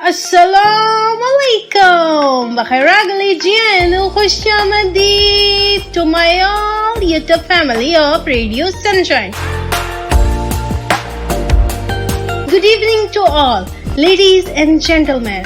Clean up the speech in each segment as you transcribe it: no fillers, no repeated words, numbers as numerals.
Assalamualaikum, Bakharagalijian, Khushamadi to my all YouTube family of Radio Sunshine. Good evening to all, ladies and gentlemen.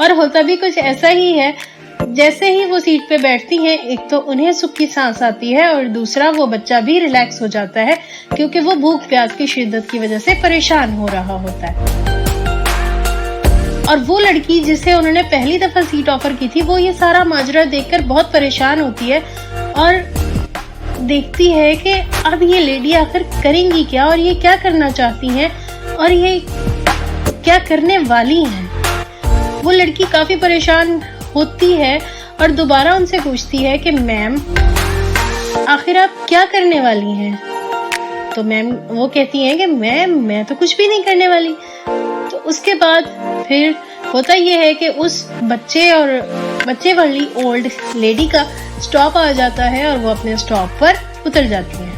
اور ہوتا بھی کچھ ایسا ہی ہے. جیسے ہی وہ سیٹ پہ بیٹھتی ہیں، ایک تو انہیں سکھ کی سانس آتی ہے اور دوسرا وہ بچہ بھی ریلیکس ہو جاتا ہے کیونکہ وہ بھوک پیاس کی شدت کی وجہ سے پریشان ہو رہا ہوتا ہے. اور وہ لڑکی جسے انہوں نے پہلی دفعہ سیٹ آفر کی تھی، وہ یہ سارا ماجرا دیکھ کر بہت پریشان ہوتی ہے اور دیکھتی ہے کہ اب یہ لیڈی آخر کریں گی کیا، اور یہ کیا کرنا چاہتی ہیں اور یہ کیا کرنے والی ہیں. وہ لڑکی کافی پریشان ہوتی ہے اور دوبارہ ان سے پوچھتی ہے کہ میم آخر آپ کیا کرنے والی ہیں. تو میم وہ کہتی ہیں کہ میم میں تو کچھ بھی نہیں کرنے والی. تو اس کے بعد پھر ہوتا یہ ہے کہ اس بچے والی اولڈ لیڈی کا سٹاپ آ جاتا ہے اور وہ اپنے سٹاپ پر اتر جاتی ہیں.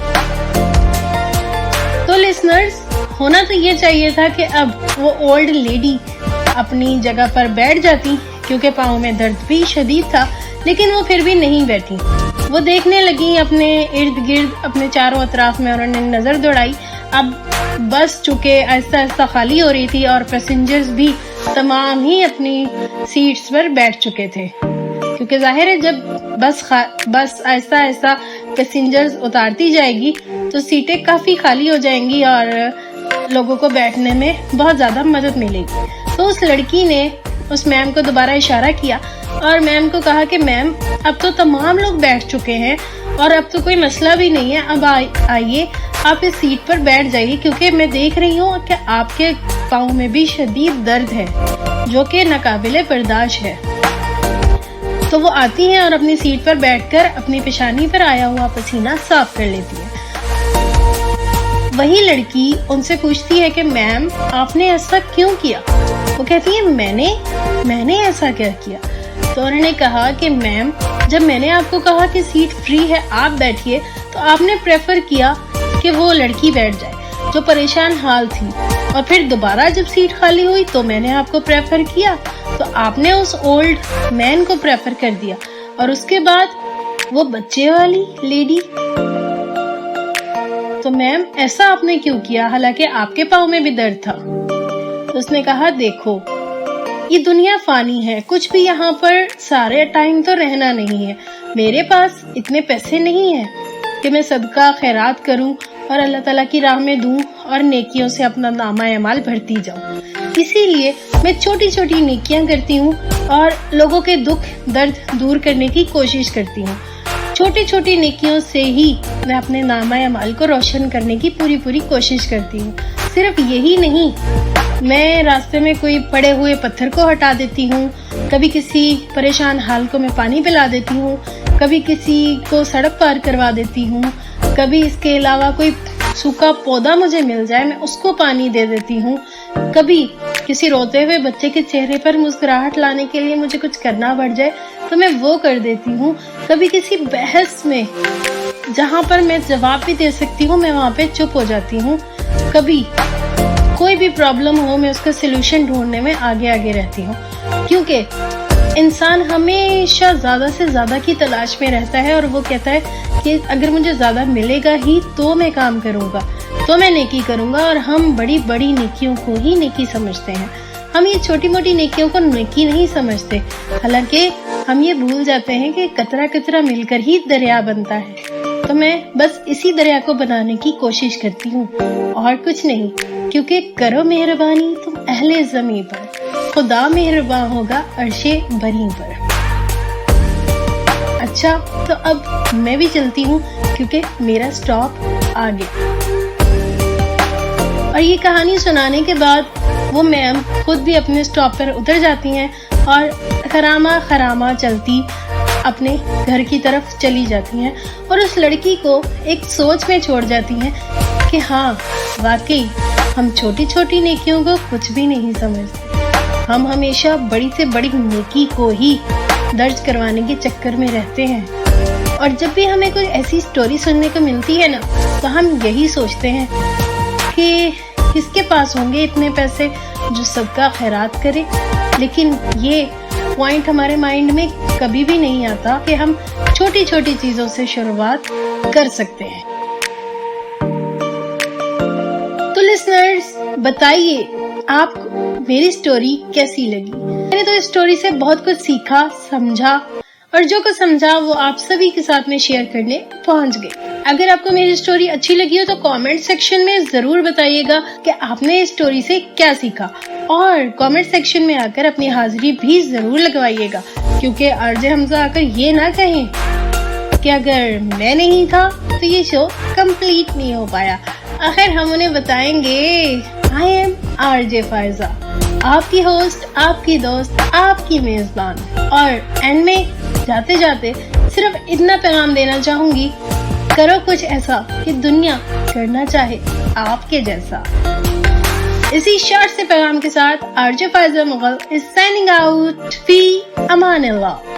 تو لسنرز، ہونا تو یہ چاہیے تھا کہ اب وہ اولڈ لیڈی اپنی جگہ پر بیٹھ جاتی کیونکہ پاؤں میں درد بھی شدید تھا، لیکن وہ پھر بھی نہیں بیٹھی. وہ دیکھنے لگی اپنے ارد گرد، اپنے چاروں اطراف میں انہوں نے نظر دوڑائی. اب بس چونکہ آہستہ آہستہ خالی ہو رہی تھی اور پیسنجرز بھی تمام ہی اپنی سیٹس پر بیٹھ چکے تھے، کیونکہ ظاہر ہے جب بس آہستہ آہستہ پیسنجرز اتارتی جائے گی تو سیٹیں کافی خالی ہو جائیں گی اور لوگوں کو بیٹھنے میں بہت زیادہ مدد ملے گی. تو اس لڑکی نے اس میم کو دوبارہ اشارہ کیا اور میم کو کہا کہ میم اب تو تمام لوگ بیٹھ چکے ہیں اور اب تو کوئی مسئلہ بھی نہیں ہے، اب آئیے آپ اس سیٹ پر بیٹھ جائیے کیونکہ میں دیکھ رہی ہوں کہ آپ کے پاؤں میں بھی شدید درد ہے جو کہ ناقابل برداشت ہے. تو وہ آتی ہیں اور اپنی سیٹ پر بیٹھ کر اپنی پیشانی پر آیا ہوا پسینہ صاف کر لیتی ہے. وہی لڑکی ان سے پوچھتی ہے کہ میم آپ نے ایسا کیوں کیا. وہ کہتی ہے میں نے ایسا کیا کیا. تو انہوں نے کہا کہ میم جب میں نے آپ کو کہا کہ سیٹ فری ہے آپ بیٹھیے تو آپ نے پریفر کیا کہ وہ لڑکی بیٹھ جائے جو پریشان حال تھی، اور پھر دوبارہ جب سیٹ خالی ہوئی تو میں نے آپ کو پریفر کیا تو آپ نے اس اولڈ مین کو پریفر کر دیا، اور اس کے بعد وہ بچے والی لیڈی. تو میم ایسا آپ نے کیوں کیا حالانکہ آپ کے پاؤں میں بھی درد تھا. تو اس نے کہا دیکھو یہ دنیا فانی ہے، کچھ بھی یہاں پر سارے ٹائم تو رہنا نہیں ہے. میرے پاس اتنے پیسے نہیں ہیں کہ میں صدقہ خیرات کروں اور اللہ تعالیٰ کی راہ میں دوں اور نیکیوں سے اپنا نامہ اعمال بھرتی جاؤں. اسی لیے میں چھوٹی چھوٹی نیکیاں کرتی ہوں اور لوگوں کے دکھ درد دور کرنے کی کوشش کرتی ہوں. چھوٹی چھوٹی نیکیوں سے ہی میں اپنے نامہ اعمال کو روشن کرنے کی پوری کوشش کرتی ہوں. صرف یہی نہیں، میں راستے میں کوئی پڑے ہوئے پتھر کو ہٹا دیتی ہوں، کبھی کسی پریشان حال کو میں پانی پلا دیتی ہوں، کبھی کسی کو سڑک پار کروا دیتی ہوں، کبھی اس کے علاوہ کوئی سوکھا پودا مجھے مل جائے میں اس کو پانی دے دیتی ہوں، کبھی کسی روتے ہوئے بچے کے چہرے پر مسکراہٹ لانے کے لیے مجھے کچھ کرنا پڑ جائے تو میں وہ کر دیتی ہوں، کبھی کسی بحث میں جہاں پر میں جواب بھی دے سکتی ہوں میں وہاں پہ چپ ہو جاتی ہوں، کبھی کوئی بھی پرابلم ہو میں اس کا سلوشن ڈھونڈنے میں آگے رہتی ہوں، کیونکہ انسان ہمیشہ زیادہ سے زیادہ کی تلاش میں رہتا ہے اور وہ کہتا ہے کہ اگر مجھے زیادہ ملے گا ہی تو میں کام کروں گا، تو میں نیکی کروں گا. اور ہم بڑی بڑی نیکیوں کو ہی نیکی سمجھتے ہیں، ہم یہ چھوٹی موٹی نیکیوں کو نیکی نہیں سمجھتے، حالانکہ ہم یہ بھول جاتے ہیں کہ قطرہ قطرہ مل کر ہی دریا بنتا ہے. تو میں بس اسی دریا کو بنانے کی کوشش کرتی ہوں اور کچھ نہیں، کیونکہ کرو مہربانی تم اہل زمین پر، خدا مہربان ہوگا عرش بری پر. اچھا تو اب میں بھی چلتی ہوں کیونکہ میرا سٹاپ آ گیا. اور یہ کہانی سنانے کے بعد وہ میم خود بھی اپنے سٹاپ پر اتر جاتی ہیں اور خرامہ چلتی اپنے گھر کی طرف چلی جاتی ہیں اور اس لڑکی کو ایک سوچ میں چھوڑ جاتی ہیں کہ ہاں واقعی ہم چھوٹی چھوٹی نیکیوں کو کچھ بھی نہیں سمجھتے، ہم ہمیشہ بڑی سے بڑی نیکی کو ہی درج کروانے کے چکر میں رہتے ہیں. اور جب بھی ہمیں کوئی ایسی سٹوری سننے کو ملتی ہے نا تو ہم یہی سوچتے ہیں کہ کس کے پاس ہوں گے اتنے پیسے جو صدقہ خیرات کرے، لیکن یہ پوائنٹ ہمارے مائنڈ میں کبھی بھی نہیں آتا کہ ہم چھوٹی چھوٹی چیزوں سے شروعات کر سکتے ہیں. تو لسنرز بتائیے آپ کو میری سٹوری کیسی لگی؟ نے تو اس اسٹوری سے بہت کچھ سیکھا، سمجھا، اور جو کچھ سمجھا وہ آپ سبھی کے ساتھ میں شیئر کرنے پہنچ گئے۔ اگر آپ کو میری اسٹوری اچھی لگی ہو تو کامنٹ سیکشن میں ضرور بتائیے گا کہ آپ نے اس اسٹوری سے کیا سیکھا، اور کامنٹ سیکشن میں آ کر اپنی حاضری بھی ضرور لگوائیے گا، کیونکہ RJ حمزہ آ کر یہ نہ کہیں کہ اگر میں نہیں تھا تو یہ شو کمپلیٹ نہیں ہو پایا۔ آخر ہم انہیں بتائیں گے I am RJ فائزہ، آپ کی ہوسٹ، آپ کی دوست، آپ کی میزبان، اور اینڈ میں جاتے جاتے صرف اتنا پیغام دینا چاہوں گی، کرو کچھ ایسا کہ دنیا کرنا چاہے آپ کے جیسا۔ اسی شارٹ سے پیغام کے ساتھ RJ Faiza Mughal is signing out، فی امان اللہ۔